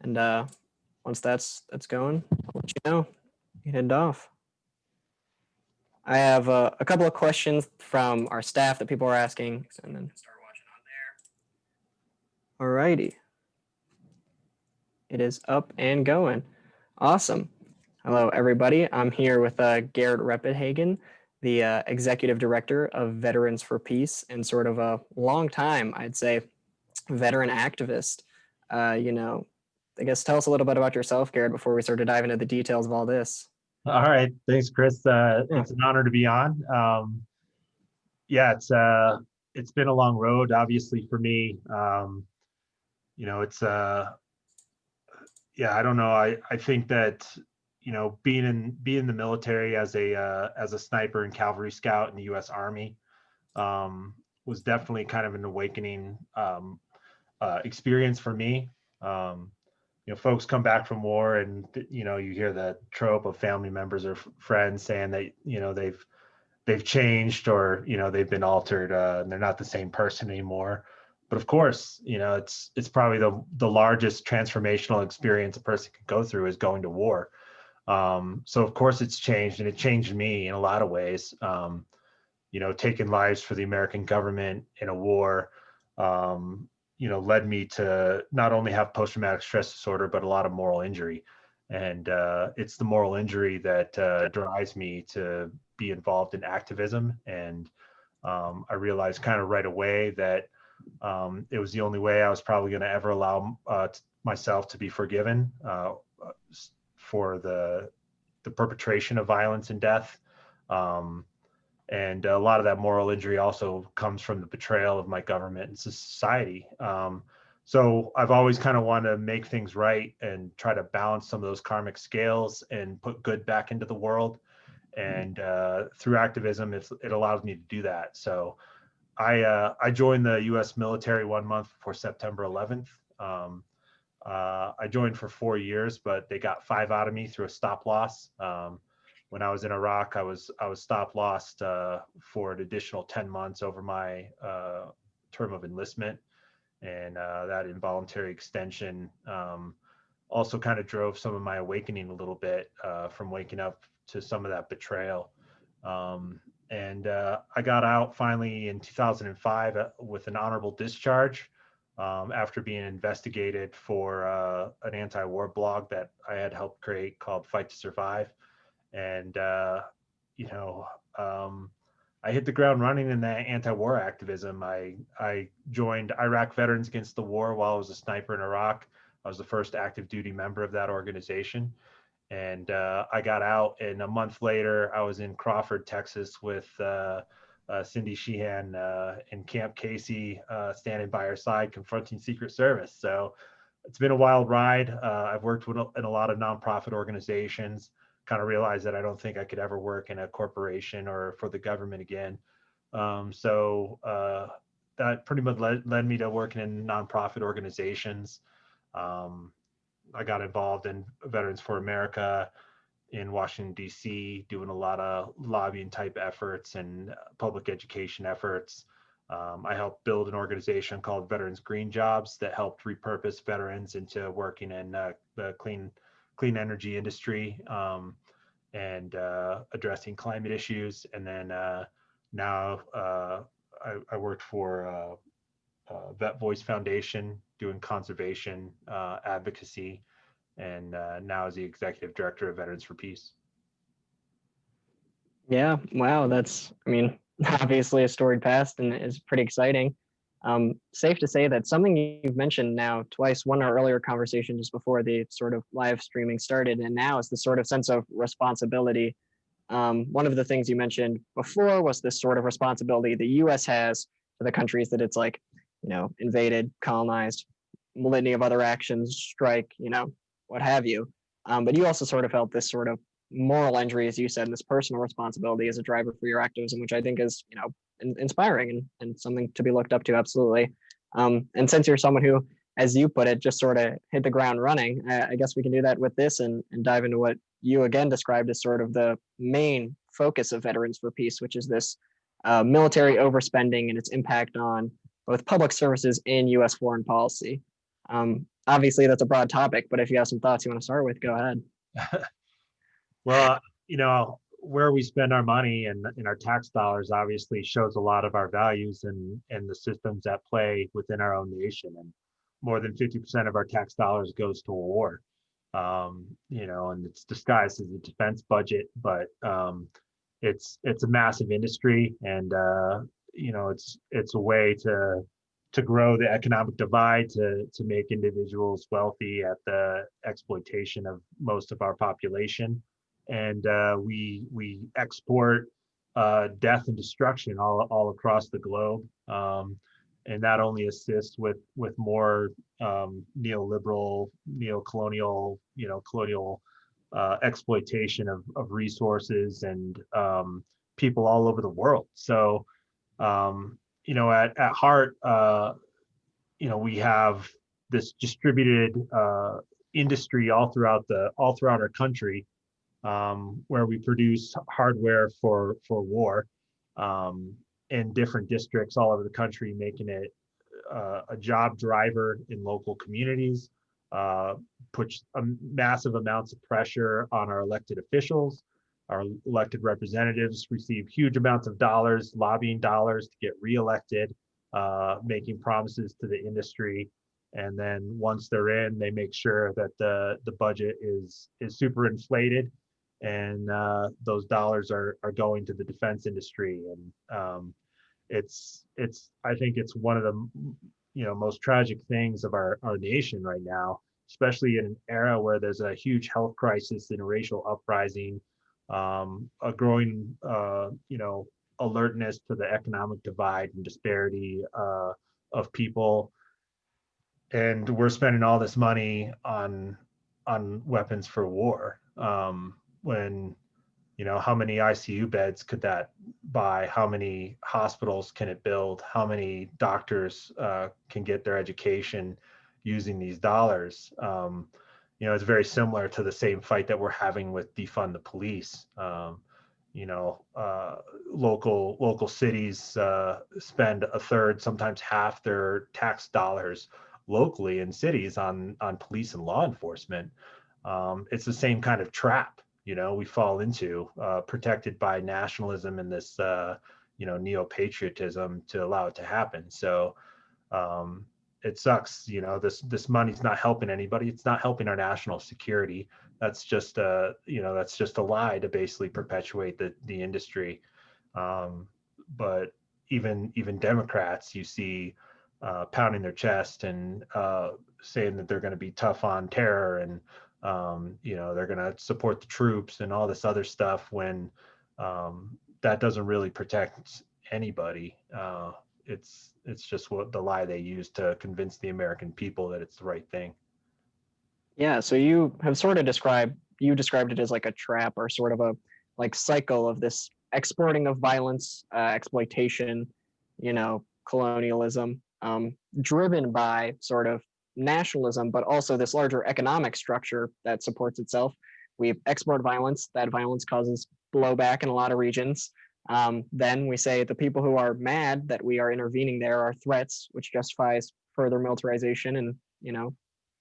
And once that's going, I'll let you know. You can head off. I have a couple of questions from our staff that people are asking, and then start watching on there. Alrighty. It is up and going. Awesome. Hello, everybody. I'm here with Garrett Reppenhagen, the Executive Director of Veterans for Peace and sort of a long time, I'd say, veteran activist. I guess tell us a little bit about yourself, Garrett, before we start to dive into the details of all this. All right, thanks, Chris. It's an honor to be on. Yeah, it's been a long road, obviously, for me. It's yeah, I don't know. I think that being in the military as a sniper and cavalry scout in the U.S. Army was definitely kind of an awakening experience for me. Folks come back from war and you hear the trope of family members or friends saying that they've changed or they've been altered and they're not the same person anymore. But of course, it's probably the largest transformational experience a person can go through is going to war. So of course it's changed, and it changed me in a lot of ways. Taking lives for the American government in a war led me to not only have post-traumatic stress disorder, but a lot of moral injury. And it's the moral injury that drives me to be involved in activism. And I realized kind of right away that it was the only way I was probably going to ever allow myself to be forgiven for the perpetration of violence and death. And a lot of that moral injury also comes from the betrayal of my government and society. So I've always kind of wanted to make things right and try to balance some of those karmic scales and put good back into the world. And through activism, it allows me to do that. So I joined the U.S. military 1 month before September 11th. I joined for 4 years, but they got 5 out of me through a stop loss. When I was in Iraq, I was stop lossed for an additional 10 months over my term of enlistment, and that involuntary extension also kind of drove some of my awakening a little bit from waking up to some of that betrayal. And I got out finally in 2005 with an honorable discharge after being investigated for an anti-war blog that I had helped create called Fight to Survive. And I hit the ground running in that anti-war activism. I joined Iraq Veterans Against the War while I was a sniper in Iraq. I was the first active duty member of that organization. And I got out, and a month later, I was in Crawford, Texas with Cindy Sheehan in Camp Casey, standing by her side, confronting Secret Service. So it's been a wild ride. I've worked in a lot of nonprofit organizations. Kind of realized that I don't think I could ever work in a corporation or for the government again. So that pretty much led me to working in nonprofit organizations. I got involved in Veterans for America in Washington, D.C., doing a lot of lobbying type efforts and public education efforts. I helped build an organization called Veterans Green Jobs that helped repurpose veterans into working in the clean energy industry and addressing climate issues. And then now I worked for Vet Voice Foundation doing conservation advocacy, and now as the executive director of Veterans for Peace. Yeah, wow, that's, obviously a storied past and is pretty exciting. Safe to say that something you've mentioned now twice, one in our earlier conversation just before the sort of live streaming started, and now is the sort of sense of responsibility. One of the things you mentioned before was this sort of responsibility the U.S. has to the countries that it's invaded, colonized, litany of other actions, strike, what have you. But you also sort of felt this sort of moral injury, as you said, and this personal responsibility as a driver for your activism, which I think is, inspiring and something to be looked up to. Absolutely. And since you're someone who, as you put it, just sort of hit the ground running, I guess we can do that with this and dive into what you again described as sort of the main focus of Veterans for Peace, which is this military overspending and its impact on both public services and U.S. foreign policy. obviously that's a broad topic, but if you have some thoughts you want to start with, go ahead. Well, where we spend our money and in our tax dollars obviously shows a lot of our values and the systems at play within our own nation. And more than 50% of our tax dollars goes to war. And it's disguised as a defense budget, but it's a massive industry, and it's a way to grow the economic divide, to make individuals wealthy at the exploitation of most of our population. And we export death and destruction all across the globe. And that only assists with more neoliberal, neocolonial, colonial exploitation of resources and people all over the world. So, at heart, we have this distributed industry all throughout our country, where we produce hardware for war in different districts all over the country, making it a job driver in local communities, puts massive amounts of pressure on our elected officials. Our elected representatives receive huge amounts of dollars, lobbying dollars, to get reelected, making promises to the industry. And then once they're in, they make sure that the budget is super inflated, and those dollars are going to the defense industry. And I think it's one of the most tragic things of our nation right now, especially in an era where there's a huge health crisis and a racial uprising, a growing alertness to the economic divide and disparity of people. And we're spending all this money on weapons for war, when how many ICU beds could that buy? How many hospitals can it build? How many doctors can get their education using these dollars? It's very similar to the same fight that we're having with defund the police. Local cities spend a third, sometimes half their tax dollars locally in cities on police and law enforcement. It's the same kind of trap we fall into, protected by nationalism and this neo-patriotism to allow it to happen. So it sucks. This money's not helping anybody. It's not helping our national security. That's just a lie to basically perpetuate the industry. But even Democrats, you see, pounding their chest and saying that they're going to be tough on terror, and they're going to support the troops and all this other stuff, when that doesn't really protect anybody. It's just what the lie they use to convince the American people that it's the right thing. Yeah, so you have sort of described it as like a trap, or sort of a cycle of this exporting of violence, exploitation, colonialism, driven by sort of nationalism, but also this larger economic structure that supports itself. We export violence. That violence causes blowback in a lot of regions. Then we say the people who are mad that we are intervening there are threats, which justifies further militarization and,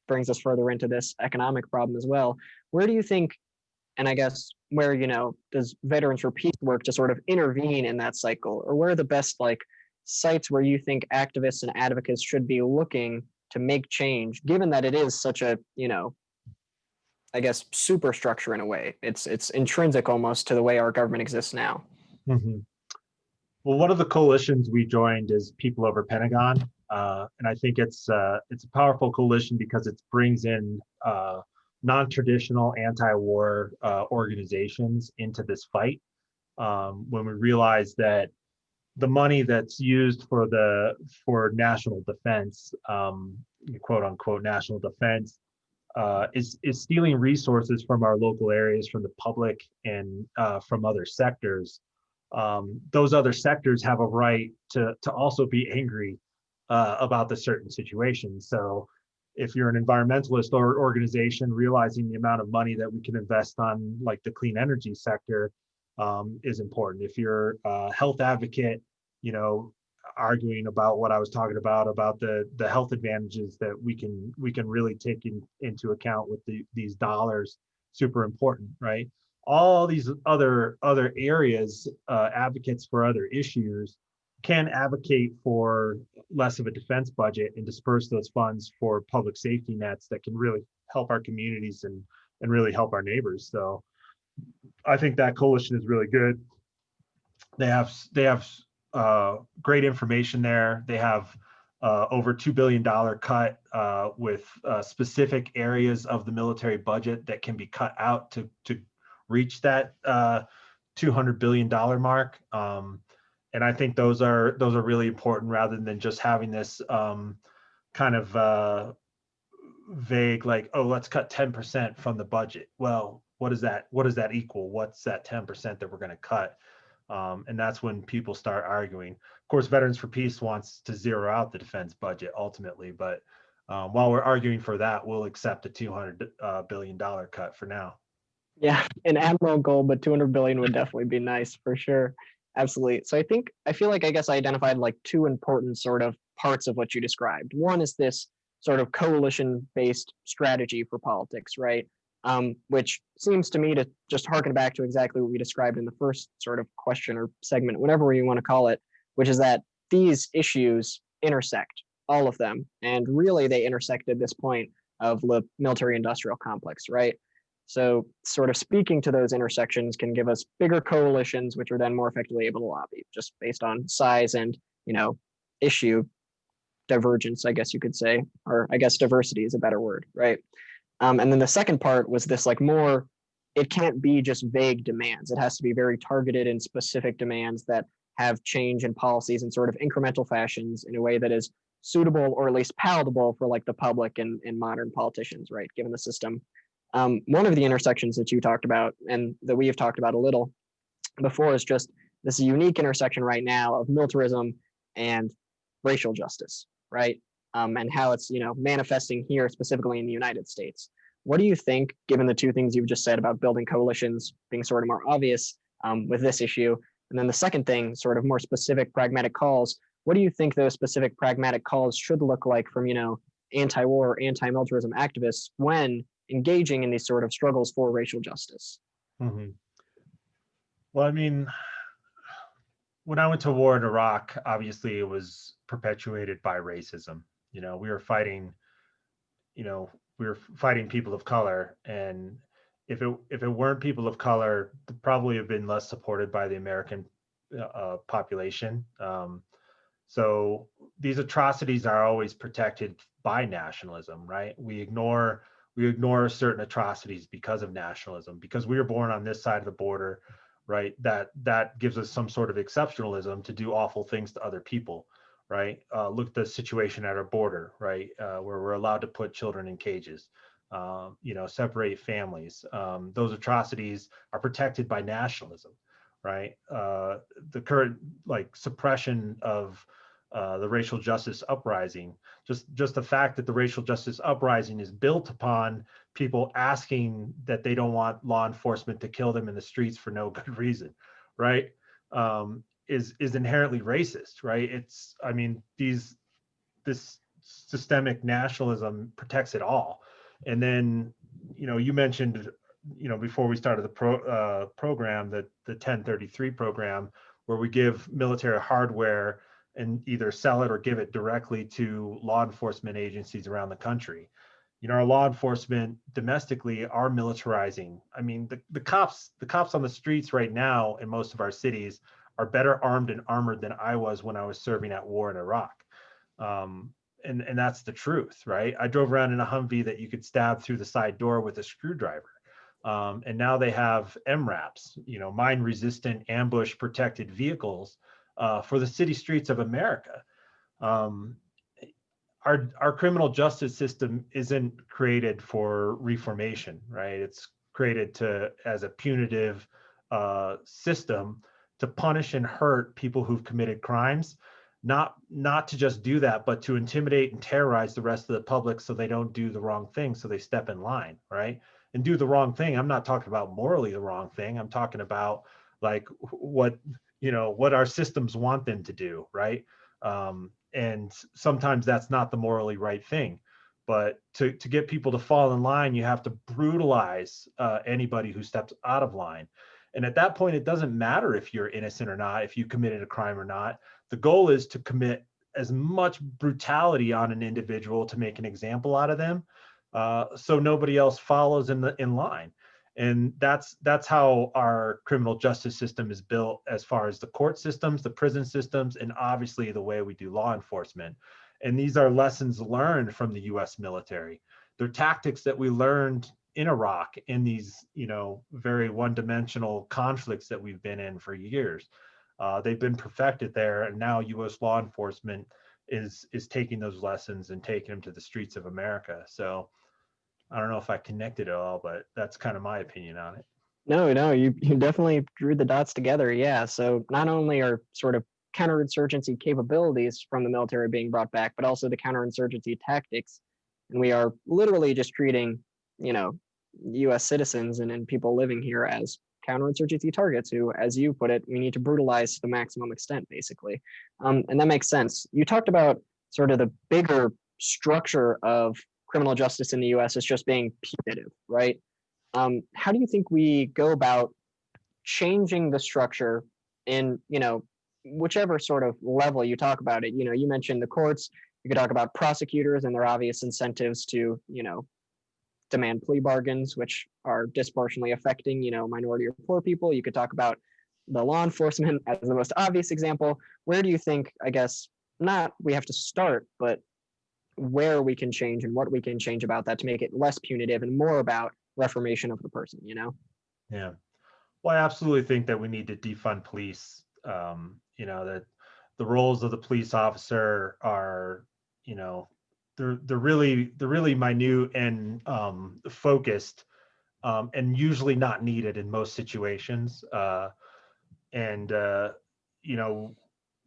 brings us further into this economic problem as well. Where do you think, and I guess where, does Veterans for Peace work to sort of intervene in that cycle? Or where are the best sites where you think activists and advocates should be looking to make change, given that it is such a, I guess, superstructure in a way? It's intrinsic almost to the way our government exists now. Mm-hmm. Well, one of the coalitions we joined is People Over Pentagon, and I think it's a powerful coalition because it brings in non-traditional anti-war organizations into this fight. When we realize that the money that's used for national defense, quote unquote national defense, is stealing resources from our local areas, from the public, and from other sectors. Those other sectors have a right to also be angry about the certain situation. So if you're an environmentalist or organization, realizing the amount of money that we can invest on the clean energy sector is important. If you're a health advocate, arguing about what I was talking about the health advantages that we can really take into account with these dollars. Super important, right? All these other areas, advocates for other issues can advocate for less of a defense budget and disperse those funds for public safety nets that can really help our communities and really help our neighbors. So I think that coalition is really good. They have great information there. They have over $2 billion cut with specific areas of the military budget that can be cut out to reach that $200 billion mark. And I think those are really important, rather than just having this kind of vague, like, oh, let's cut 10% from the budget. Well, what does that equal? What's that 10% that we're going to cut? And that's when people start arguing. Of course, Veterans for Peace wants to zero out the defense budget ultimately, but while we're arguing for that, we'll accept a $200 billion cut for now. Yeah, an admiral goal, but 200 billion would definitely be nice for sure. Absolutely. So I feel like I guess I identified like two important sort of parts of what you described. One is this sort of coalition-based strategy for politics, right? Which seems to me to just harken back to exactly what we described in the first sort of question or segment, whatever you want to call it, which is that these issues intersect, all of them, and really they intersect at this point of the military-industrial complex, right? So sort of speaking to those intersections can give us bigger coalitions, which are then more effectively able to lobby, just based on size and, issue divergence, I guess you could say, or I guess diversity is a better word, right? And then the second part was this like more, it can't be just vague demands. It has to be very targeted and specific demands that have change in policies in sort of incremental fashions in a way that is suitable or at least palatable for like the public and modern politicians, right? Given the system. One of the intersections that you talked about and that we have talked about a little before is just this unique intersection right now of militarism and racial justice, right? And how it's manifesting here specifically in the United States. What do you think, given the two things you've just said about building coalitions being sort of more obvious with this issue, and then the second thing, sort of more specific pragmatic calls, what do you think those specific pragmatic calls should look like from anti-war or anti-militarism activists when engaging in these sort of struggles for racial justice? Mm-hmm. Well, I mean, when I went to war in Iraq, obviously it was perpetuated by racism. We were fighting, people of color, and if it weren't people of color, probably have been less supported by the American population. So these atrocities are always protected by nationalism, right? We ignore certain atrocities because of nationalism, because we were born on this side of the border, right? That gives us some sort of exceptionalism to do awful things to other people, right? Look at the situation at our border, right? Where we're allowed to put children in cages, separate families. Those atrocities are protected by nationalism, right? The current suppression of the racial justice uprising, just the fact that the racial justice uprising is built upon people asking that they don't want law enforcement to kill them in the streets for no good reason, right? Is inherently racist, right? This systemic nationalism protects it all. And then, you mentioned, before we started the program, the 1033 program, where we give military hardware and either sell it or give it directly to law enforcement agencies around the country. Our law enforcement domestically are militarizing. I mean, the cops on the streets right now in most of our cities are better armed and armored than I was when I was serving at war in Iraq. And that's the truth, right? I drove around in a Humvee that you could stab through the side door with a screwdriver. And now they have MRAPs, mine-resistant, ambush-protected vehicles for the city streets of America. Our criminal justice system isn't created for reformation, right? It's created as a punitive system to punish and hurt people who've committed crimes, not to just do that, but to intimidate and terrorize the rest of the public so they don't do the wrong thing, so they step in line, right? And do the wrong thing. I'm not talking about morally the wrong thing. I'm talking about what our systems want them to do, right? And sometimes that's not the morally right thing. But to get people to fall in line, you have to brutalize anybody who steps out of line. And at that point, it doesn't matter if you're innocent or not, if you committed a crime or not. The goal is to commit as much brutality on an individual to make an example out of them, so nobody else follows in line. And that's how our criminal justice system is built, as far as the court systems, the prison systems, and obviously the way we do law enforcement. And these are lessons learned from the US military. They're tactics that we learned in Iraq, in these, very one-dimensional conflicts that we've been in for years. They've been perfected there, and now US law enforcement is taking those lessons and taking them to the streets of America. So I don't know if I connected it all, but that's kind of my opinion on it. No, you definitely drew the dots together. Yeah. So not only are sort of counterinsurgency capabilities from the military being brought back, but also the counterinsurgency tactics. And we are literally just treating, US citizens and people living here as counterinsurgency targets who, as you put it, we need to brutalize to the maximum extent, basically. And that makes sense. You talked about sort of the bigger structure of criminal justice in the US as just being punitive, right? How do you think we go about changing the structure in, whichever sort of level you talk about it? You mentioned the courts. You could talk about prosecutors and their obvious incentives to, demand plea bargains, which are disproportionately affecting, minority or poor people. You could talk about the law enforcement as the most obvious example. Where do you think, I guess, not we have to start, but where we can change and what we can change about that to make it less punitive and more about reformation of the person, Yeah. Well, I absolutely think that we need to defund police. That the roles of the police officer are, they're really minute and focused, and usually not needed in most situations. And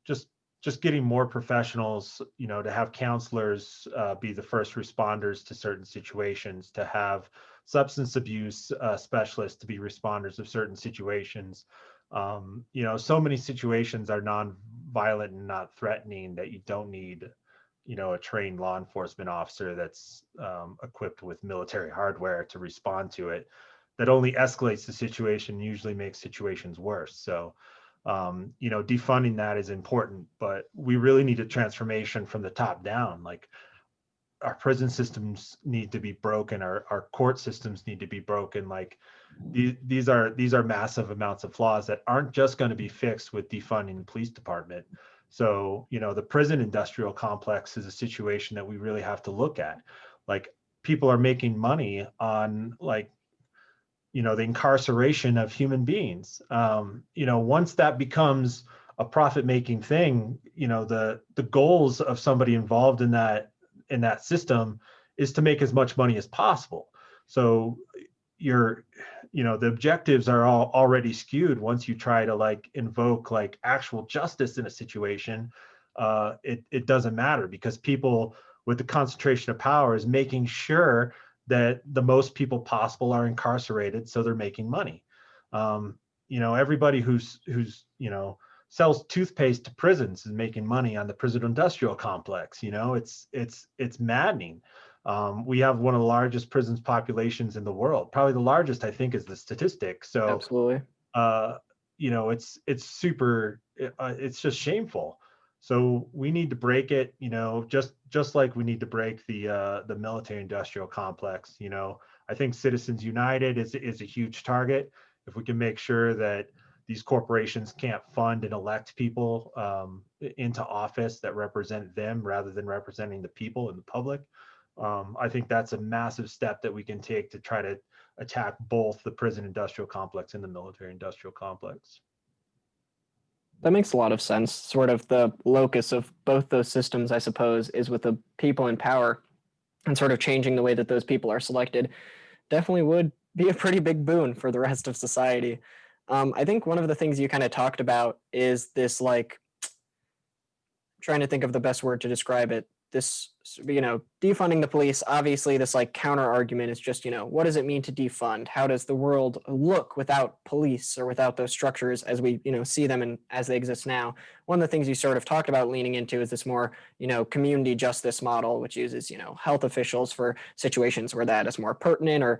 just getting more professionals, to have counselors be the first responders to certain situations, to have substance abuse specialists to be responders of certain situations. So many situations are non-violent and not threatening that you don't need, a trained law enforcement officer that's equipped with military hardware to respond to it. That only escalates the situation, usually makes situations worse. So defunding that is important, but we really need a transformation from the top down. Like, our prison systems need to be broken. Our court systems need to be broken. Like, these are massive amounts of flaws that aren't just going to be fixed with defunding the police department. So, the prison industrial complex is a situation that we really have to look at. Like, people are making money on, like, the incarceration of human beings. Once that becomes a profit-making thing, the goals of somebody involved in that system is to make as much money as possible. So the objectives are all already skewed. Once you try to, like, invoke, like, actual justice in a situation, it doesn't matter, because people with the concentration of power is making sure that the most people possible are incarcerated, so they're making money. Everybody who's sells toothpaste to prisons is making money on the prison industrial complex. It's maddening. We have one of the largest prisons populations in the world. Probably the largest, I think, is the statistic. So absolutely. It's super. It's just shameful. So we need to break it, just like we need to break the military industrial complex. I think Citizens United is a huge target. If we can make sure that these corporations can't fund and elect people into office that represent them rather than representing the people and the public, I think that's a massive step that we can take to try to attack both the prison industrial complex and the military industrial complex. That makes a lot of sense. Sort of the locus of both those systems, I suppose, is with the people in power, and sort of changing the way that those people are selected definitely would be a pretty big boon for the rest of society. I think one of the things you kind of talked about is this, like, trying to think of the best word to describe it, this, defunding the police, obviously this like counter argument is just, what does it mean to defund? How does the world look without police or without those structures as we, see them and as they exist now? One of the things you sort of talked about leaning into is this more, community justice model, which uses, health officials for situations where that is more pertinent or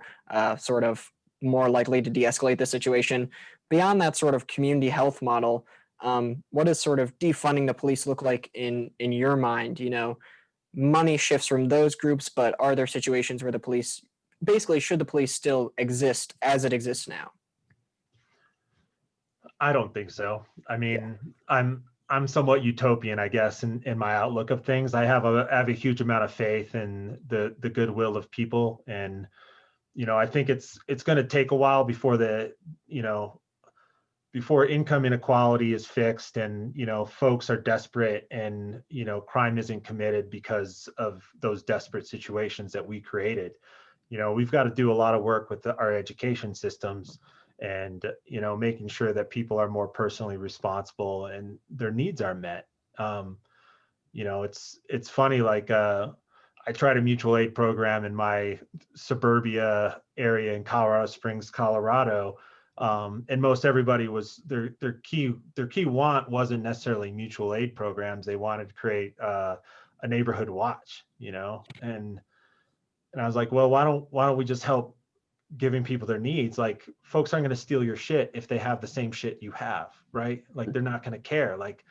sort of more likely to de-escalate the situation. Beyond that sort of community health model, what does sort of defunding the police look like in your mind? Money shifts from those groups, but are there situations where the police, basically, should the police still exist as it exists now? I don't think so. I mean, Yeah. I'm somewhat utopian, I guess, in my outlook of things. I have a huge amount of faith in the goodwill of people, and I think it's going to take a while before before income inequality is fixed, and folks are desperate, and crime isn't committed because of those desperate situations that we created. We've got to do a lot of work with our education systems, and making sure that people are more personally responsible and their needs are met. It's funny, like I tried a mutual aid program in my suburbia area in Colorado Springs, Colorado. And most everybody was their key want wasn't necessarily mutual aid programs. They wanted to create a neighborhood watch, and I was like, well, why don't we just help giving people their needs? Like, folks aren't going to steal your shit if they have the same shit you have, right? Like, they're not going to care. Like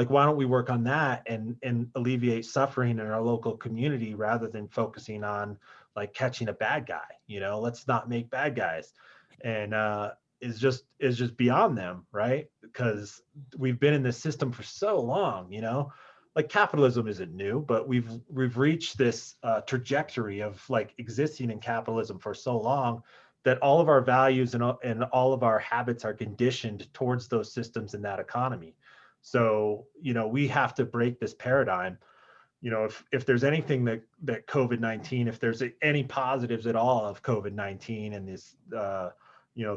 why don't we work on that and alleviate suffering in our local community rather than focusing on like catching a bad guy? Let's not make bad guys. And is just beyond them, right? Because we've been in this system for so long. Like, capitalism isn't new, but we've reached this trajectory of like existing in capitalism for so long that all of our values and all of our habits are conditioned towards those systems in that economy. So we have to break this paradigm. If there's anything that COVID-19, if there's any positives at all of COVID-19 and this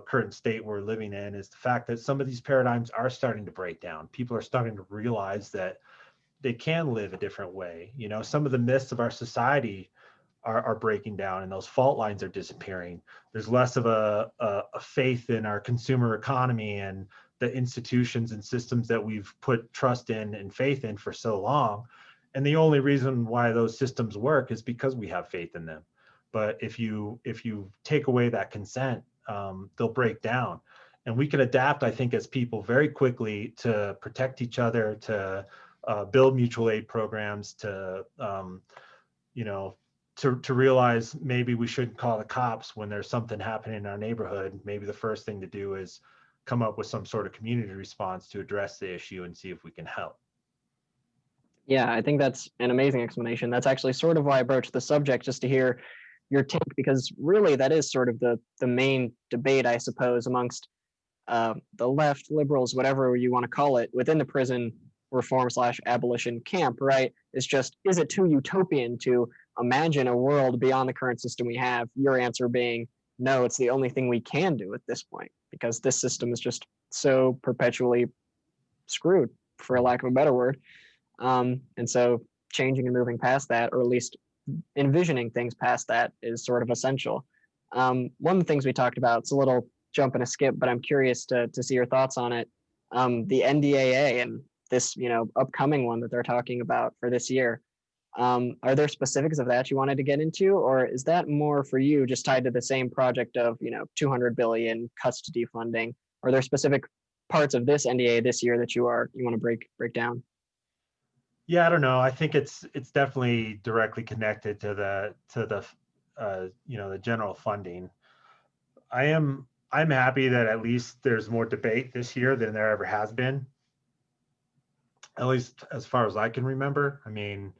current state we're living in, is the fact that some of these paradigms are starting to break down. People are starting to realize that they can live a different way. Some of the myths of our society are breaking down, and those fault lines are disappearing. There's less of a faith in our consumer economy and the institutions and systems that we've put trust in and faith in for so long. And the only reason why those systems work is because we have faith in them. But if you take away that consent, they'll break down. And we can adapt, I think, as people very quickly to protect each other, to build mutual aid programs, to to realize maybe we shouldn't call the cops when there's something happening in our neighborhood. Maybe the first thing to do is come up with some sort of community response to address the issue and see if we can help. Yeah, I think that's an amazing explanation. That's actually sort of why I broached the subject, just to hear your take, because really that is sort of the main debate, I suppose, amongst the left, liberals, whatever you want to call it, within the prison reform / abolition camp, right? It's just, is it too utopian to imagine a world beyond the current system we have? Your answer being, no, it's the only thing we can do at this point, because this system is just so perpetually screwed, for a lack of a better word. And so changing and moving past that, or at least envisioning things past that, is sort of essential. One of the things we talked about, it's a little jump and a skip, but I'm curious to see your thoughts on it. The NDAA and this, upcoming one that they're talking about for this year. Are there specifics of that you wanted to get into, or is that more for you just tied to the same project of, 200 billion cuts to defunding? Are there specific parts of this NDAA this year that you want to break down? Yeah, I don't know. I think it's definitely directly connected to the the general funding. I'm happy that at least there's more debate this year than there ever has been, at least as far as I can remember. I mean,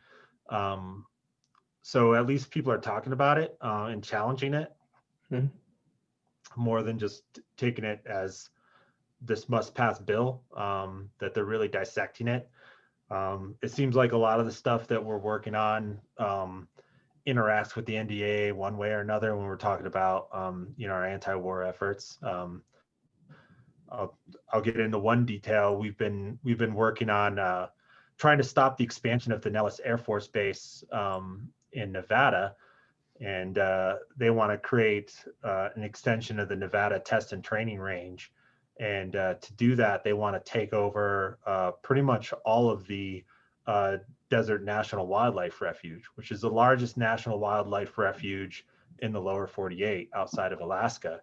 so at least people are talking about it and challenging it, Mm-hmm. more than just taking it as this must pass bill, that they're really dissecting it. It seems like a lot of the stuff that we're working on interacts with the NDAA one way or another when we're talking about our anti-war efforts. I'll get into one detail. We've been working on trying to stop the expansion of the Nellis Air Force Base in Nevada. And they want to create an extension of the Nevada Test and Training Range. And to do that, they want to take over pretty much all of the Desert National Wildlife Refuge, which is the largest national wildlife refuge in the lower 48 outside of Alaska.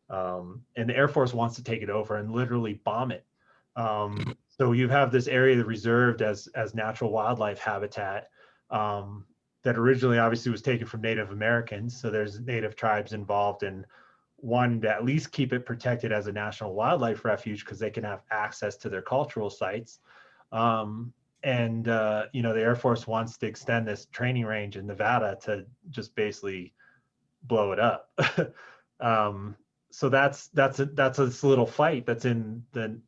And the Air Force wants to take it over and literally bomb it. So you have this area reserved as natural wildlife habitat that originally obviously was taken from Native Americans. So there's Native tribes involved in one to at least keep it protected as a national wildlife refuge because they can have access to their cultural sites. You know, the Air Force wants to extend this training range in Nevada to just basically blow it up. So that's this little fight that's in the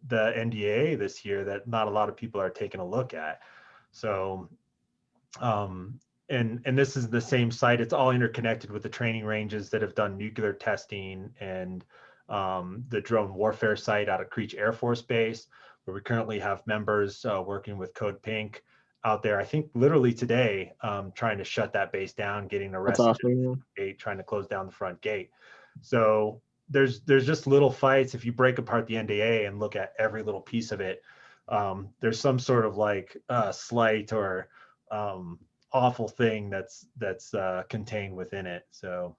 NDAA this year that not a lot of people are taking a look at. So and this is the same site. It's all interconnected with the training ranges that have done nuclear testing and the drone warfare site out of Creech Air Force Base, where we currently have members working with Code Pink out there. I think literally today, trying to shut that base down, getting arrested, That's awesome. gate, trying to close down the front gate. So there's just little fights. If you break apart the NDA and look at every little piece of it, there's some sort of like slight or awful thing that's contained within it. So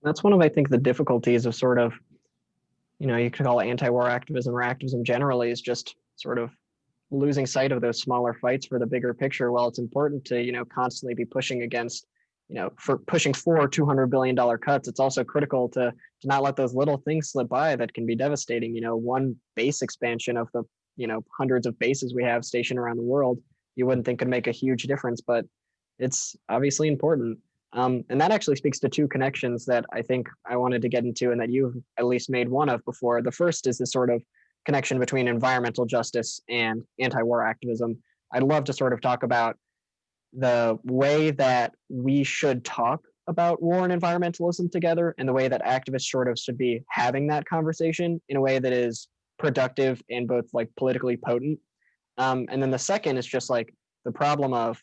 That's one of, I think, the difficulties of sort of, you know, you could call it anti-war activism or activism generally, is just sort of losing sight of those smaller fights for the bigger picture. While it's important to, you know, constantly be pushing against, you know, for pushing for $200 billion cuts, it's also critical to not let those little things slip by that can be devastating. You know, one base expansion of the, you know, hundreds of bases we have stationed around the world, you wouldn't think could make a huge difference, but it's obviously important. And that actually speaks to two connections that I think I wanted to get into and that you've at least made one of before. The first is this sort of connection between environmental justice and anti-war activism. I'd love to sort of talk about the way that we should talk about war and environmentalism together, and the way that activists sort of should be having that conversation in a way that is productive and both like politically potent. And then the second is just like the problem of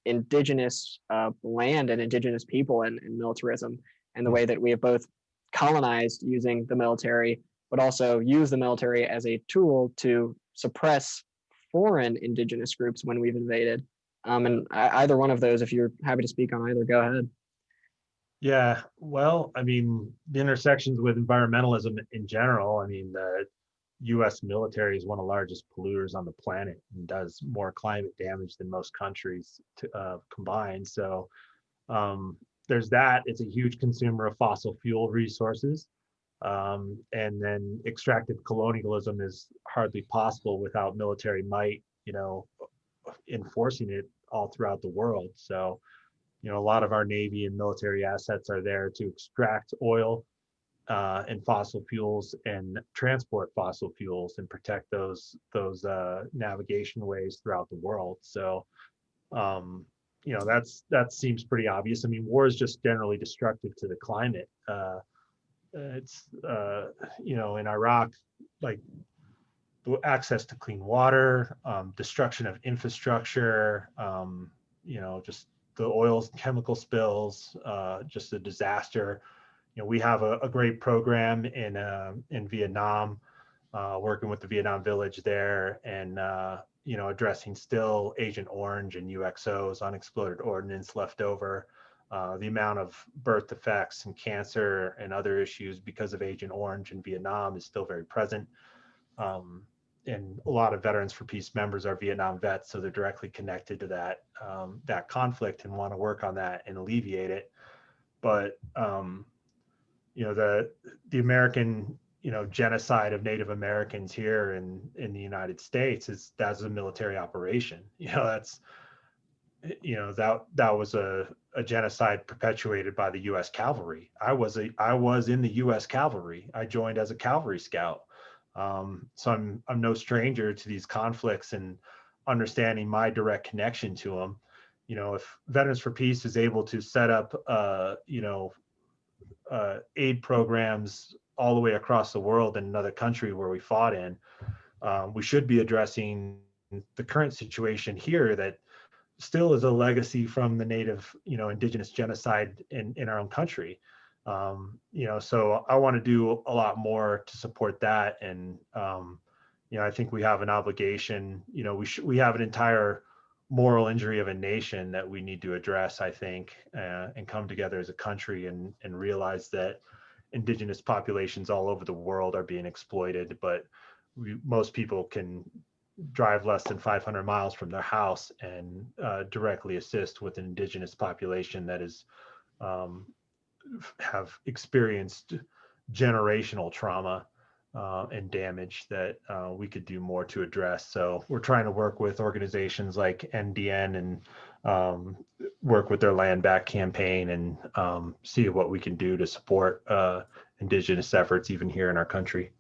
indigenous land and indigenous people and militarism, and the way that we have both colonized using the military, but also use the military as a tool to suppress foreign indigenous groups when we've invaded. And either one of those, if you're happy to speak on either, go ahead. yeah, well, I mean, the intersections with environmentalism in general, I mean, the US military is one of the largest polluters on the planet and does more climate damage than most countries combined. So there's that. It's a huge consumer of fossil fuel resources. And then extractive colonialism is hardly possible without military might, you know, enforcing it all throughout the world. So, you know, a lot of our Navy and military assets are there to extract oil and fossil fuels and transport fossil fuels and protect those navigation ways throughout the world. So, you know, that seems pretty obvious. I mean, war is just generally destructive to the climate. It's you know, in Iraq, like access to clean water, destruction of infrastructure, you know, just the oil chemical spills, just a disaster. You know, we have a great program in Vietnam, working with the Vietnam Village there, and you know, addressing still Agent Orange and UXOs, unexploded ordnance left over. The amount of birth defects and cancer and other issues because of Agent Orange in Vietnam is still very present. And a lot of Veterans for Peace members are Vietnam vets, so they're directly connected to that conflict and want to work on that and alleviate it. But you know, the American, you know, genocide of Native Americans here in the United States that's a military operation. You know, that's, you know, that was a genocide perpetuated by the U.S. Cavalry. I was in the U.S. Cavalry. I joined as a cavalry scout. So I'm no stranger to these conflicts and understanding my direct connection to them. You know, if Veterans for Peace is able to set up, you know, aid programs all the way across the world in another country where we fought in, we should be addressing the current situation here that still is a legacy from the native, indigenous genocide in our own country. So I want to do a lot more to support that. And, I think we have an obligation, we have an entire moral injury of a nation that we need to address, I think, and come together as a country and realize that indigenous populations all over the world are being exploited, but most people can drive less than 500 miles from their house and directly assist with an indigenous population that is have experienced generational trauma and damage that we could do more to address. So we're trying to work with organizations like NDN and work with their Land Back campaign and see what we can do to support indigenous efforts even here in our country.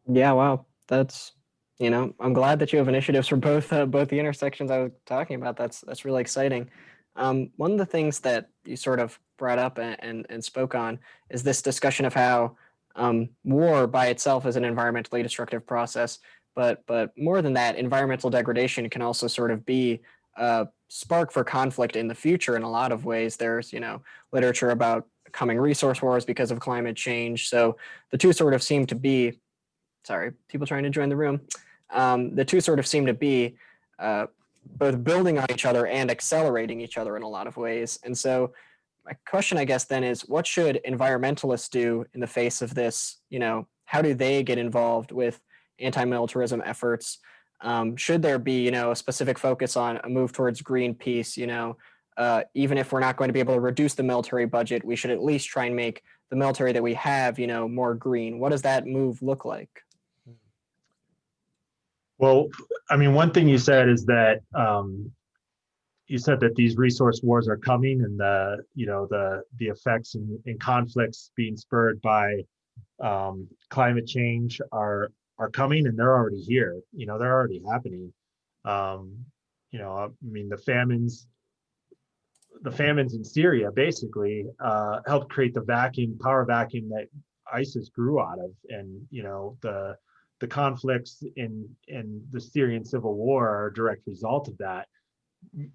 Yeah, wow. That's, I'm glad that you have initiatives for both the intersections I was talking about. That's really exciting. One of the things that you sort of brought up and spoke on is this discussion of how war by itself is an environmentally destructive process, but more than that, environmental degradation can also sort of be a spark for conflict in the future in a lot of ways. There's, literature about coming resource wars because of climate change. So the two sort of seem to be, sorry, people trying to join the room. The two sort of seem to be both building on each other and accelerating each other in a lot of ways. And so my question, I guess, then is what should environmentalists do in the face of this? How do they get involved with anti-militarism efforts? Should there be, a specific focus on a move towards green peace? Even if we're not going to be able to reduce the military budget, we should at least try and make the military that we have, more green. What does that move look like? Well, I mean, one thing you said is that you said that these resource wars are coming, and the effects and conflicts being spurred by climate change are coming, and they're already here. They're already happening. I mean, the famines in Syria basically helped create the power vacuum that ISIS grew out of, and the conflicts in the Syrian civil war are a direct result of that,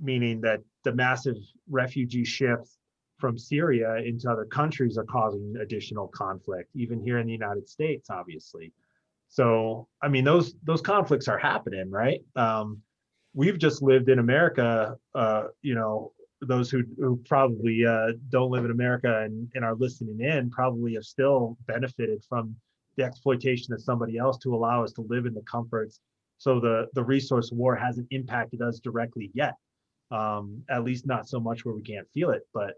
meaning that the massive refugee shifts from Syria into other countries are causing additional conflict, even here in the United States, obviously. So, I mean, those conflicts are happening, right? We've just lived in America, those who probably don't live in America and are listening in probably have still benefited from the exploitation of somebody else to allow us to live in the comforts. So the resource war hasn't impacted us directly yet, at least not so much where we can't feel it. But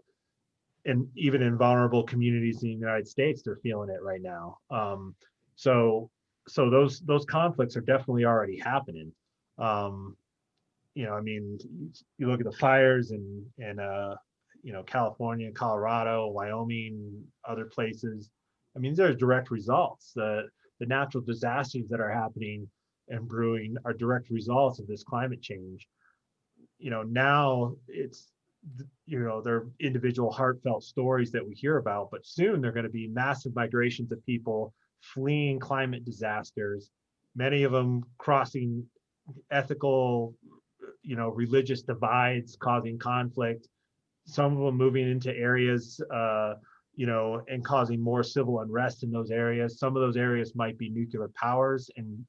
even in vulnerable communities in the United States, they're feeling it right now. So those conflicts are definitely already happening. I mean, you look at the fires in California, Colorado, Wyoming, other places. I mean, there's direct results. The natural disasters that are happening and brewing are direct results of this climate change. Now it's, they're individual heartfelt stories that we hear about, but soon they're going to be massive migrations of people fleeing climate disasters, many of them crossing ethical, religious divides, causing conflict, some of them moving into areas, and causing more civil unrest in those areas. Some of those areas might be nuclear powers, and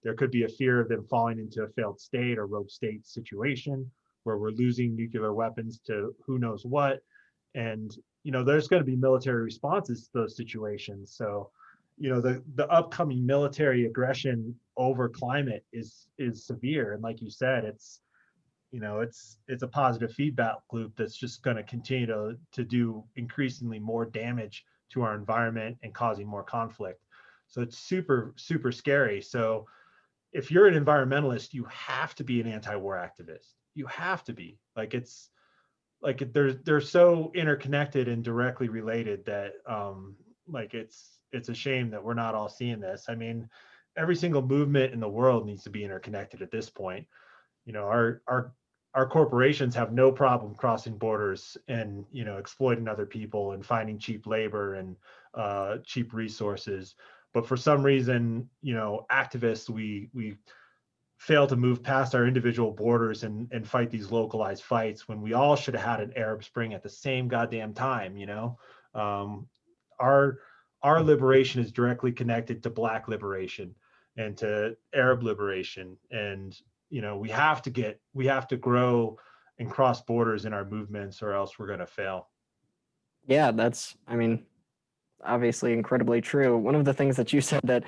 there could be a fear of them falling into a failed state or rogue state situation where we're losing nuclear weapons to who knows what. And there's going to be military responses to those situations. So the upcoming military aggression over climate is severe, and like you said, it's a positive feedback loop that's just going to continue to do increasingly more damage to our environment and causing more conflict. So it's super, super scary. So if you're an environmentalist, you have to be an anti-war activist. You have to be. They're so interconnected and directly related that it's a shame that we're not all seeing this. I mean, every single movement in the world needs to be interconnected at this point. Our corporations have no problem crossing borders and exploiting other people and finding cheap labor and cheap resources. But for some reason, activists, we fail to move past our individual borders and fight these localized fights when we all should have had an Arab Spring at the same goddamn time, you know? Um, our our liberation is directly connected to Black liberation and to Arab liberation. And, you know, we have to grow and cross borders in our movements, or else we're going to fail. Yeah, that's, I mean, obviously incredibly true. One of the things that you said that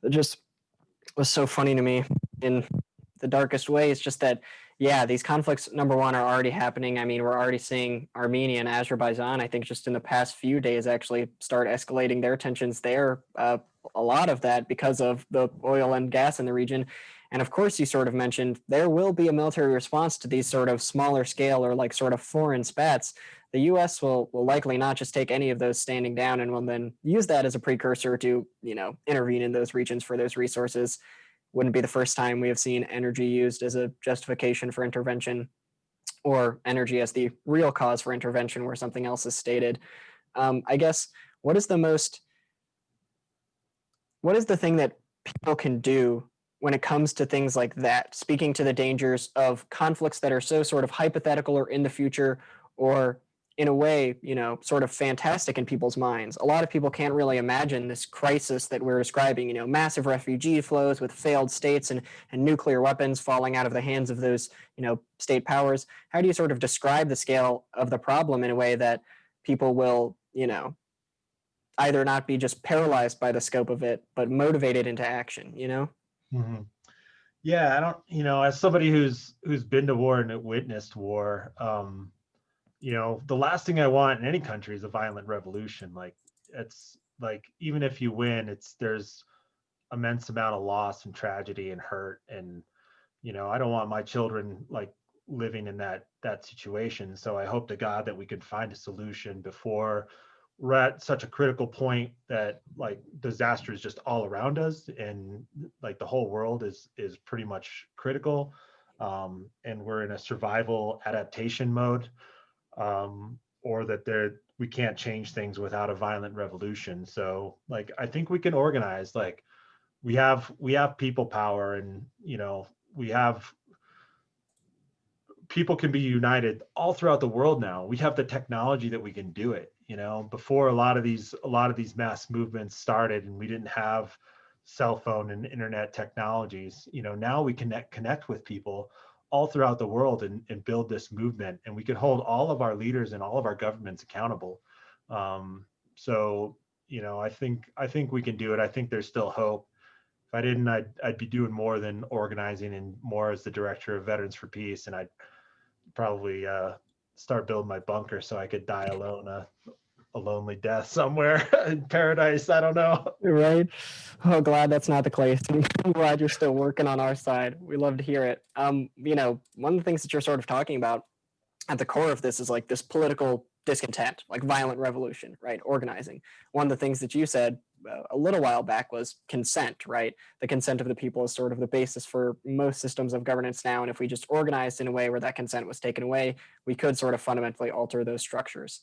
just was so funny to me in the darkest way is just that, yeah, these conflicts, number one, are already happening. I mean, we're already seeing Armenia and Azerbaijan, I think just in the past few days, actually start escalating their tensions there. A lot of that because of the oil and gas in the region. And of course, you sort of mentioned there will be a military response to these sort of smaller scale or like sort of foreign spats. The US will likely not just take any of those standing down and will then use that as a precursor to, you know, intervene in those regions for those resources. Wouldn't be the first time we have seen energy used as a justification for intervention, or energy as the real cause for intervention where something else is stated. I guess what is the most, what is the thing that people can do when it comes to things like that, speaking to the dangers of conflicts that are so sort of hypothetical or in the future, or in a way, you know, sort of fantastic in people's minds. A lot of people can't really imagine this crisis that we're describing, you know, massive refugee flows with failed states and nuclear weapons falling out of the hands of those, you know, state powers. How do you sort of describe the scale of the problem in a way that people will, you know, either not be just paralyzed by the scope of it, but motivated into action, you know? Mhm. Yeah, I don't, you know, as somebody who's been to war and witnessed war, you know, the last thing I want in any country is a violent revolution. Like, it's like, even if you win, there's immense amount of loss and tragedy and hurt. And, you know, I don't want my children like living in that situation. So I hope to God that we could find a solution before we're at such a critical point that like disaster is just all around us, and like the whole world is pretty much critical. And we're in a survival adaptation mode, or that we can't change things without a violent revolution. So like I think we can organize. Like we have people power, and you know, we have people can be united all throughout the world now. We have the technology that we can do it. You know, before a lot of these mass movements started, and we didn't have cell phone and internet technologies. You know, now we connect with people all throughout the world, and build this movement, and we can hold all of our leaders and all of our governments accountable. So you know, I think we can do it. I think there's still hope. If I didn't, I'd be doing more than organizing, and more as the director of Veterans for Peace, and I'd probably start building my bunker so I could die alone, a lonely death somewhere in paradise. I don't know. Right. Oh, glad that's not the case. I'm glad you're still working on our side. We love to hear it. You know, one of the things that you're sort of talking about at the core of this is like this political discontent, like violent revolution, right? Organizing. One of the things that you said a little while back was consent, right? The consent of the people is sort of the basis for most systems of governance now. And if we just organized in a way where that consent was taken away, we could sort of fundamentally alter those structures.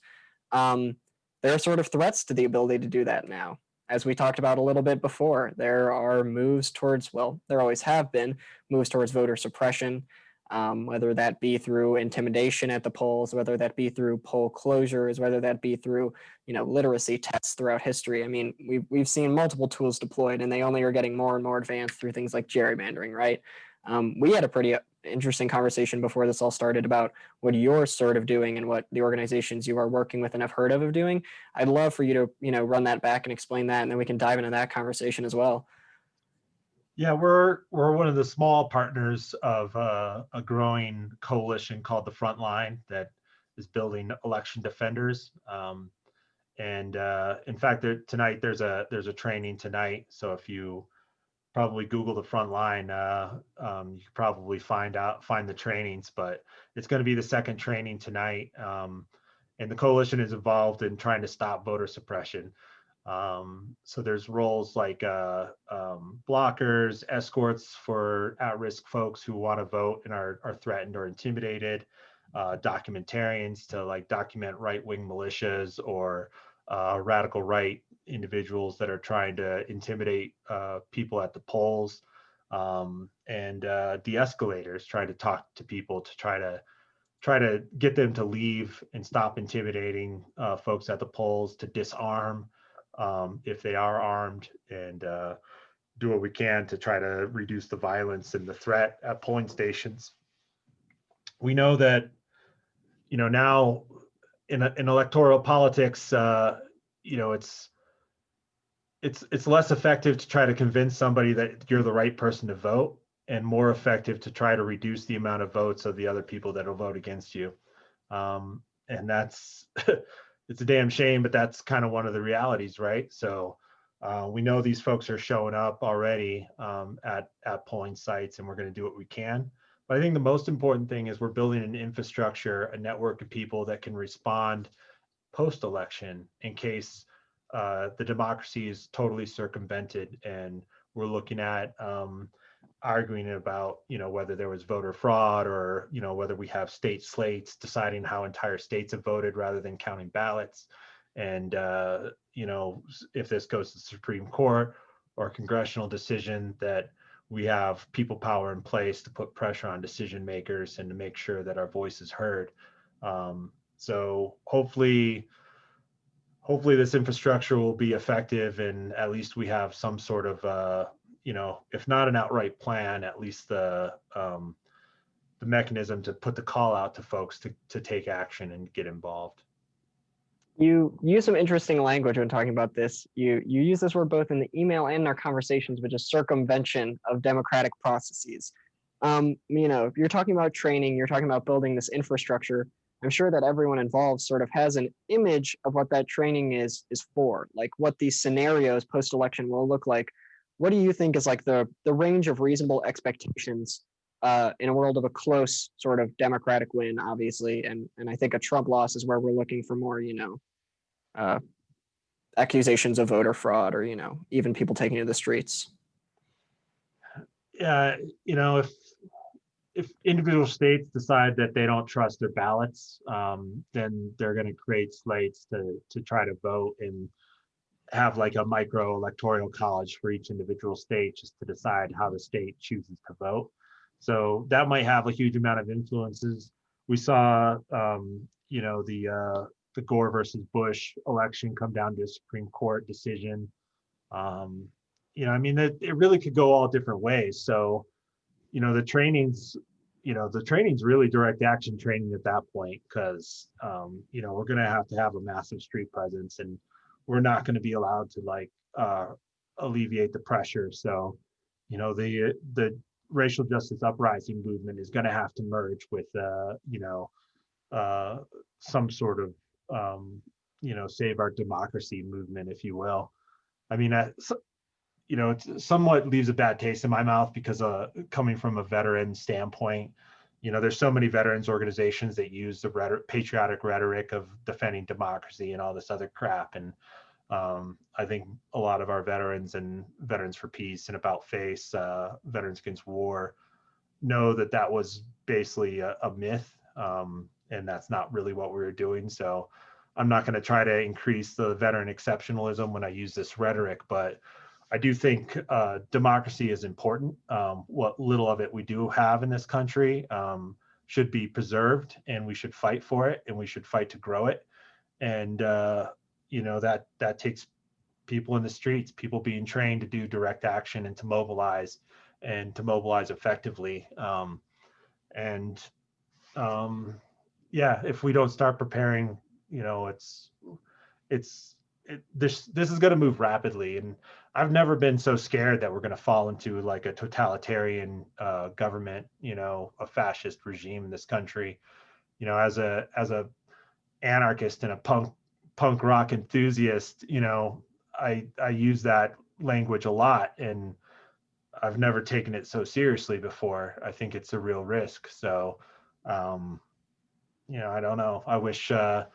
Um, there are sort of threats to the ability to do that now. As we talked about a little bit before, there are moves towards, well, there always have been moves towards voter suppression, whether that be through intimidation at the polls, whether that be through poll closures, whether that be through, you know, literacy tests throughout history. I mean, we've seen multiple tools deployed, and they only are getting more and more advanced through things like gerrymandering, right? We had a pretty interesting conversation before this all started about what you're sort of doing and what the organizations you are working with and have heard of doing. I'd love for you to, you know, run that back and explain that, and then we can dive into that conversation as well. Yeah, we're one of the small partners of a growing coalition called the Front Line that is building election defenders. And in fact, tonight there's a training tonight. So if you probably Google the Front Line, you could probably find the trainings. But it's going to be the second training tonight. And the coalition is involved in trying to stop voter suppression. So there's roles like blockers, escorts for at-risk folks who want to vote and are threatened or intimidated, documentarians to like document right-wing militias or radical right individuals that are trying to intimidate people at the polls. and de-escalators, try to talk to people to try to get them to leave and stop intimidating folks at the polls, to disarm if they are armed, and do what we can to try to reduce the violence and the threat at polling stations. We know that, now in electoral politics, it's less effective to try to convince somebody that you're the right person to vote, and more effective to try to reduce the amount of votes of the other people that will vote against you. And that's it's a damn shame, but that's kind of one of the realities, right? So we know these folks are showing up already at polling sites, and we're going to do what we can. But I think the most important thing is we're building an infrastructure, a network of people that can respond post-election in case the democracy is totally circumvented, and we're looking at arguing about, whether there was voter fraud, or, whether we have state slates deciding how entire states have voted rather than counting ballots. And, if this goes to the Supreme Court or a congressional decision, that we have people power in place to put pressure on decision makers and to make sure that our voice is heard. So hopefully this infrastructure will be effective, and at least we have some sort of, if not an outright plan, at least the mechanism to put the call out to folks to take action and get involved. You use some interesting language when talking about this. You use this word both in the email and in our conversations, which is circumvention of democratic processes. You're talking about training, you're talking about building this infrastructure. I'm sure that everyone involved sort of has an image of what that training is for, like what these scenarios post-election will look like. What do you think is like the range of reasonable expectations in a world of a close sort of Democratic win, obviously, and I think a Trump loss is where we're looking for more, accusations of voter fraud, or even people taking to the streets? Yeah, if individual states decide that they don't trust their ballots, then they're going to create slates to try to vote, and have like a micro electoral college for each individual state just to decide how the state chooses to vote. So that might have a huge amount of influences. We saw, the Gore versus Bush election come down to a Supreme Court decision. It really could go all different ways. So, the training's really direct action training at that point, because, we're going to have a massive street presence, and we're not going to be allowed to alleviate the pressure. So, the racial justice uprising movement is going to have to merge with, some sort of, save our democracy movement, if you will. It somewhat leaves a bad taste in my mouth, because coming from a veteran standpoint, there's so many veterans organizations that use the patriotic rhetoric of defending democracy and all this other crap. And I think a lot of our veterans and Veterans for Peace and About Face, Veterans Against War, know that that was basically a myth, and that's not really what we were doing. So I'm not going to try to increase the veteran exceptionalism when I use this rhetoric, but I do think democracy is important. What little of it we do have in this country should be preserved, and we should fight for it, and we should fight to grow it. And that takes people in the streets, people being trained to do direct action and to mobilize effectively. If we don't start preparing, this is going to move rapidly. And I've never been so scared that we're going to fall into like a totalitarian government, a fascist regime in this country. As a anarchist and a punk rock enthusiast, I use that language a lot, and I've never taken it so seriously before. I think it's a real risk. So, I don't know. I wish I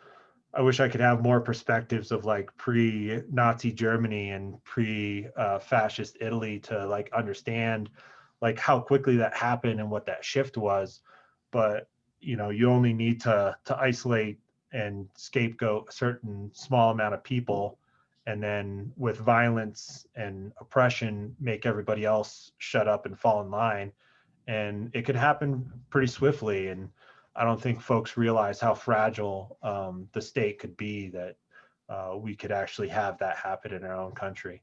could have more perspectives of like pre-Nazi Germany and pre-fascist Italy to like understand like how quickly that happened and what that shift was. But you only need to isolate and scapegoat a certain small amount of people, and then with violence and oppression make everybody else shut up and fall in line. And it could happen pretty swiftly. And I don't think folks realize how fragile the state could be, that we could actually have that happen in our own country.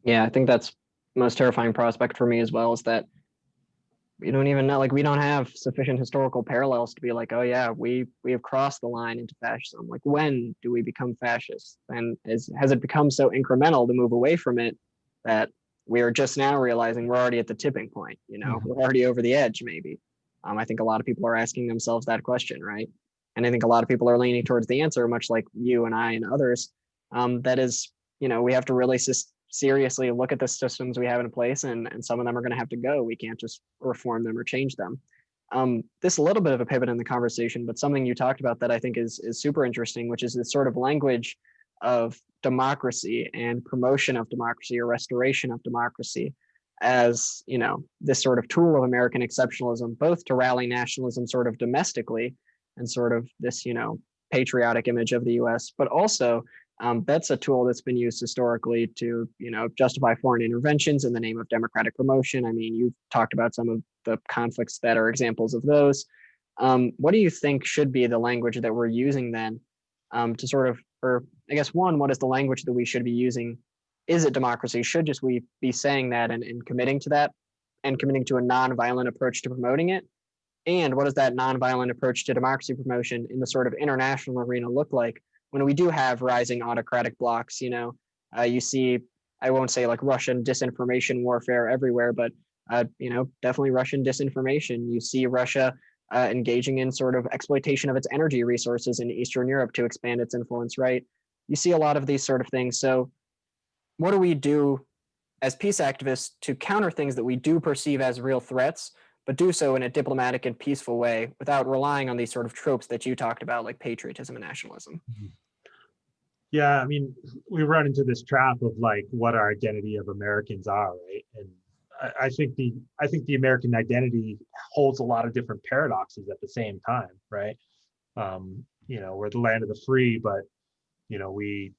Yeah, I think that's the most terrifying prospect for me as well, is that we don't even know, like, we don't have sufficient historical parallels to be like, oh yeah, we have crossed the line into fascism. Like, when do we become fascist? And has it become so incremental to move away from it that we are just now realizing we're already at the tipping point? You know, we're already over the edge, maybe. I think a lot of people are asking themselves that question, right? And I think a lot of people are leaning towards the answer, much like you and I and others. That is, you know, we have to really seriously look at the systems we have in place, and some of them are going to have to go. We can't just reform them or change them. This is a little bit of a pivot in the conversation, but something you talked about that I think is super interesting, which is this sort of language of democracy and promotion of democracy or restoration of democracy as, you know, this sort of tool of American exceptionalism, both to rally nationalism sort of domestically and sort of this, you know, patriotic image of the US, but also that's a tool that's been used historically to, you know, justify foreign interventions in the name of democratic promotion. I mean, you've talked about some of the conflicts that are examples of those. What do you think should be the language that we're using then to sort of, or I guess one, what is the language that we should be using? Is it democracy? Should just we be saying that and committing to that and committing to a nonviolent approach to promoting it? And what does that nonviolent approach to democracy promotion in the sort of international arena look like when we do have rising autocratic blocs? You know, you see, I won't say like Russian disinformation warfare everywhere, but, you know, definitely Russian disinformation. You see Russia engaging in sort of exploitation of its energy resources in Eastern Europe to expand its influence, right? You see a lot of these sort of things. So what do we do as peace activists to counter things that we do perceive as real threats, but do so in a diplomatic and peaceful way without relying on these sort of tropes that you talked about, like patriotism and nationalism? Yeah, I mean, we run into this trap of like what our identity of Americans are, right? And I think the American identity holds a lot of different paradoxes at the same time, right? You know, we're the land of the free, but you know, we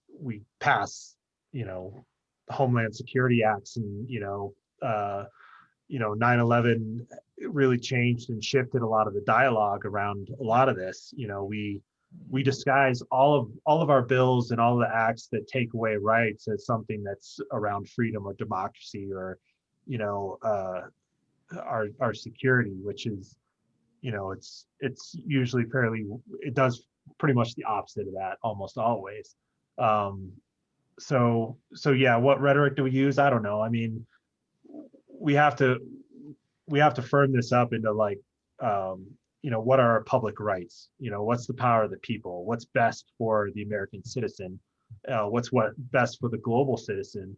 pass, you know, Homeland Security Acts, and 9/11 really changed and shifted a lot of the dialogue around a lot of this. You know, we disguise all of our bills and all the acts that take away rights as something that's around freedom or democracy or, you know, our security, which is, you know, it's usually it does pretty much the opposite of that almost always. So yeah, what rhetoric do we use? I don't know. I mean, we have to firm this up into like, you know, what are our public rights? You know, what's the power of the people? What's best for the American citizen? What's best for the global citizen?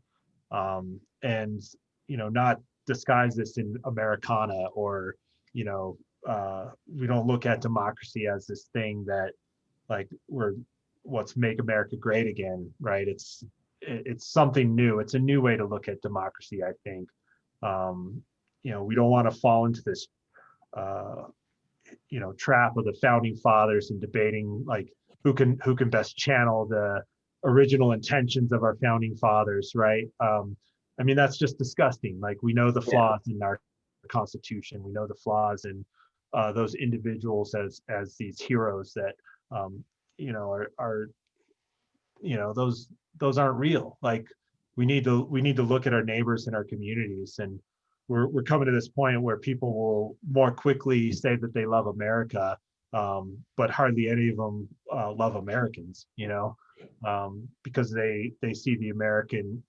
And, you know, not disguise this in Americana, or, you know, we don't look at democracy as this thing that like what's make America great again, right? It's something new. It's a new way to look at democracy, I think. You know, we don't want to fall into this, you know, trap of the founding fathers and debating like who can best channel the original intentions of our founding fathers, right? I mean, that's just disgusting. Like, we know the flaws in our Constitution. We know the flaws in those individuals as these heroes that, you know, are you know, those aren't real. Like, we need to look at our neighbors and our communities, and we're coming to this point where people will more quickly say that they love America, but hardly any of them love Americans, you know, because they see the American,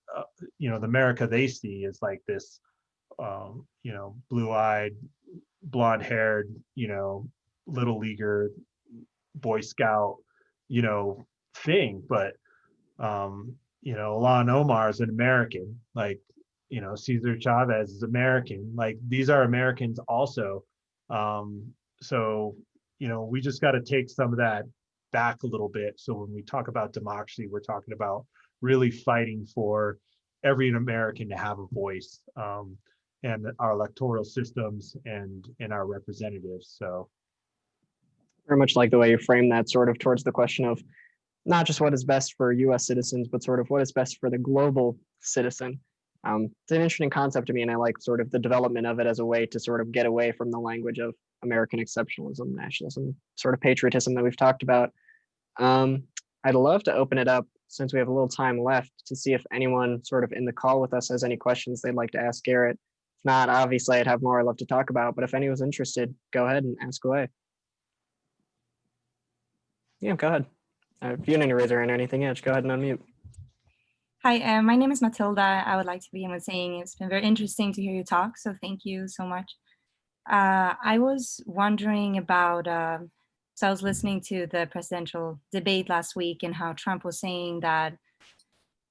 you know, the America they see is like this, you know, blue-eyed, blonde-haired, you know, little leaguer, Boy Scout, you know, thing. But you know, Ilhan Omar is an American, like, you know, Cesar Chavez is American. Like, these are Americans also. So, you know, we just got to take some of that back a little bit. So when we talk about democracy, we're talking about really fighting for every American to have a voice, and our electoral systems and our representatives. So Very much like the way you frame that, sort of towards the question of not just what is best for US citizens, but sort of what is best for the global citizen. It's an interesting concept to me, and I like sort of the development of it as a way to sort of get away from the language of American exceptionalism, nationalism, sort of patriotism that we've talked about. Um, I'd love to open it up since we have a little time left to see if anyone sort of in the call with us has any questions they'd like to ask Garrett. If not, obviously I'd have more I'd love to talk about, but if anyone's interested, go ahead and ask away. Yeah, go ahead. If you need to raise your hand or anything, yeah, just go ahead and unmute. Hi, my name is Matilda. I would like to begin with saying it's been very interesting to hear you talk, so thank you so much. I was wondering about, so I was listening to the presidential debate last week and how Trump was saying that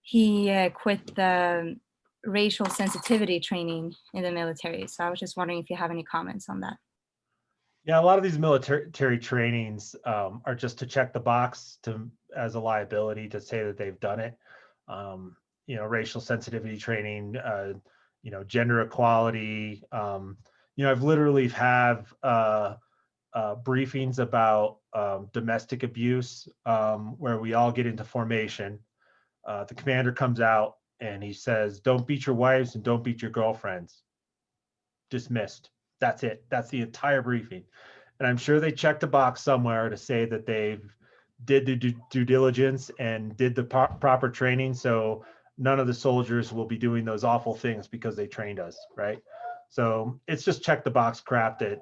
he quit the racial sensitivity training in the military. So I was just wondering if you have any comments on that. Yeah, a lot of these military trainings are just to check the box as a liability to say that they've done it. Racial sensitivity training, gender equality. I've literally have briefings about domestic abuse where we all get into formation. The commander comes out and he says, "Don't beat your wives and don't beat your girlfriends." Dismissed. That's it. That's the entire briefing. And I'm sure they checked a box somewhere to say that they've did the due diligence and did the proper training. So none of the soldiers will be doing those awful things because they trained us, right? So it's just check the box crap that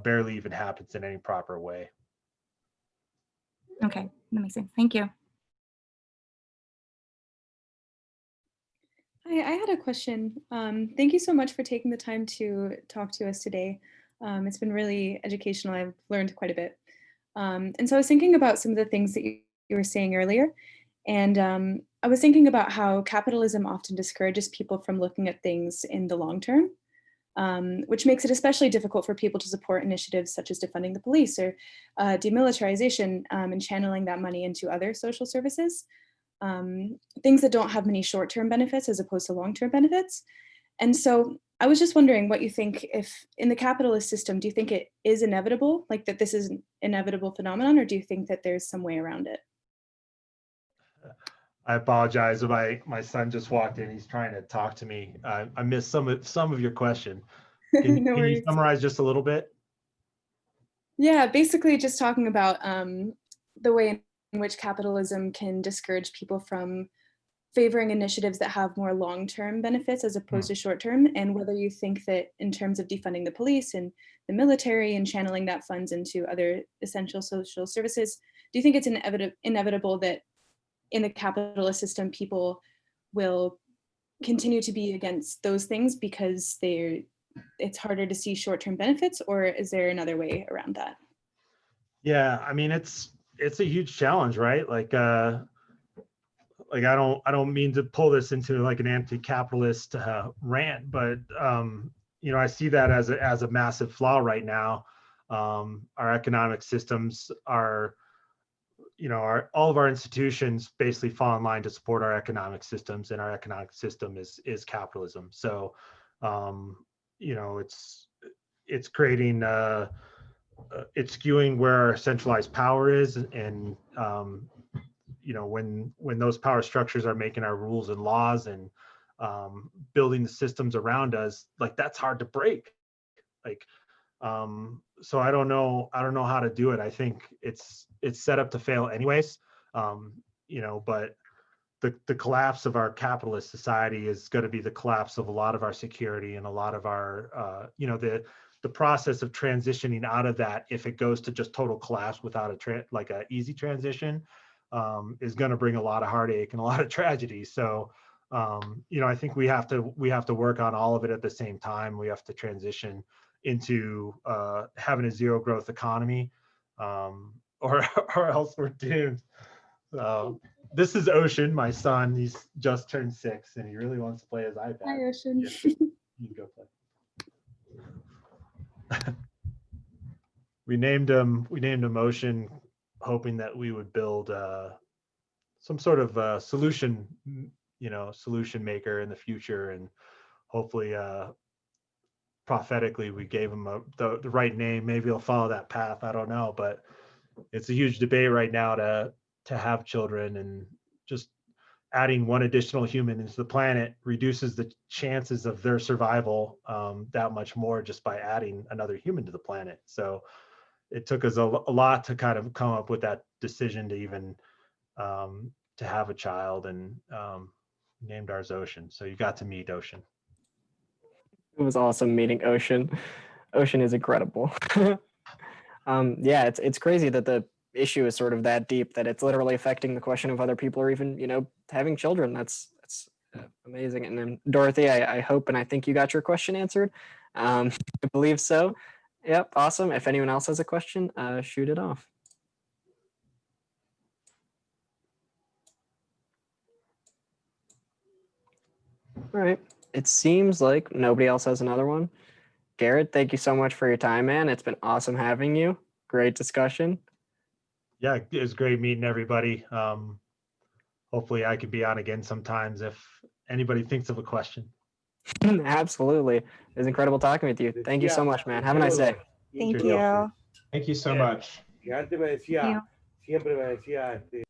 barely even happens in any proper way. Okay, that makes sense. Thank you. Hi, I had a question. Thank you so much for taking the time to talk to us today. It's been really educational. I've learned quite a bit. And so I was thinking about some of the things that you were saying earlier. And I was thinking about how capitalism often discourages people from looking at things in the long term, which makes it especially difficult for people to support initiatives such as defunding the police or demilitarization and channeling that money into other social services. Things that don't have many short-term benefits as opposed to long-term benefits. And so I was just wondering what you think, if in the capitalist system, do you think it is inevitable, like that this is an inevitable phenomenon, or do you think that there's some way around it? I apologize. My son just walked in. He's trying to talk to me. I missed some of your question. No Can you worries. summarize just a little bit? Yeah, basically just talking about the way in which capitalism can discourage people from favoring initiatives that have more long-term benefits as opposed to short-term, and whether you think that in terms of defunding the police and the military and channeling that funds into other essential social services, do you think it's inevitable that in the capitalist system people will continue to be against those things because it's harder to see short-term benefits, or is there another way around that? Yeah, I mean it's a huge challenge, right? Like I don't mean to pull this into like an anti-capitalist rant, but I see that as a massive flaw right now. Our economic systems are, all of our institutions basically fall in line to support our economic systems, and our economic system is capitalism. So, it's creating it's skewing where our centralized power is, and when those power structures are making our rules and laws and building the systems around us, like that's hard to break. Like, so I don't know how to do it. I think it's set up to fail anyways. But the collapse of our capitalist society is going to be the collapse of a lot of our security and a lot of our the process of transitioning out of that, if it goes to just total collapse without a easy transition, is going to bring a lot of heartache and a lot of tragedy. So, I think we have to work on all of it at the same time. We have to transition into having a zero growth economy, or else we're doomed. This is Ocean, my son. He's just turned 6 and he really wants to play his iPad. Hi, Ocean. Yeah, you can go play. We named him Ocean, hoping that we would build some sort of solution maker in the future, and hopefully prophetically we gave him the right name. Maybe he'll follow that path. I don't know, but it's a huge debate right now to to have children, and just adding one additional human into the planet reduces the chances of their survival that much more just by adding another human to the planet. So it took us a lot to kind of come up with that decision to even to have a child, and named ours Ocean. So you got to meet Ocean. It was awesome meeting Ocean. Ocean is incredible. Yeah, it's crazy that the issue is sort of that deep that it's literally affecting the question of whether people are even, having children. That's amazing. And then Dorothy, I hope and I think you got your question answered. I believe so. Yep, awesome. If anyone else has a question, shoot it off. All right. It seems like nobody else has another one. Garrett, thank you so much for your time, man. It's been awesome having you. Great discussion. Yeah, it was great meeting everybody. Hopefully I can be on again sometimes if anybody thinks of a question. Absolutely. It was incredible talking with you. Thank you so much, man. Have a nice day. Thank Cheers. you. Thank you so much. Thank you.